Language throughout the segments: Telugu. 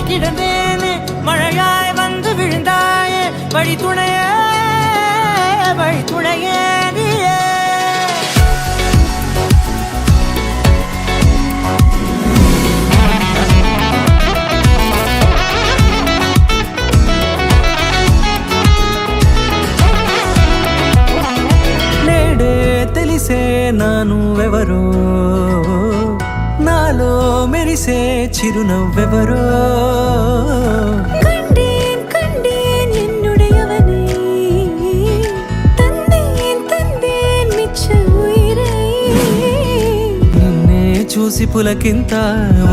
கிடந்தேனே மழையாய் வந்து விழுந்தாயே வழி துணையே நீயே నేడే తెలిసే నానువెవరో నాలో మెరిసే చిరునవ్వెవరో చూసి పులకింత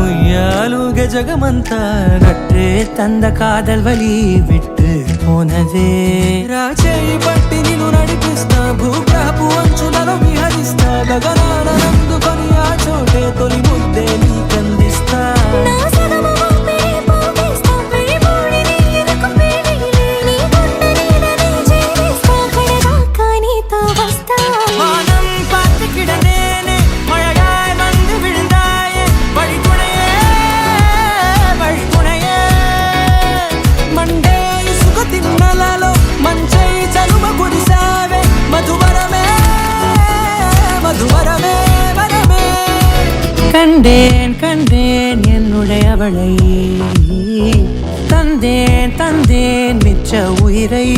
ఉయ్యాలుగ జగమంతా గట్టే తంద కాదల్ వలి విట్టు పోనదే రాచేయి పట్టి నిన్ను నడిపిస్తా భూగ్రహపు అంచులలో విహరిస్తా గగనాన నందుకొని ఆ చోటే తొలి ముద్దే నీకందిస్తా கண்டேன் என்னுடையவளை தந்தேன் மிச்ச உயிரை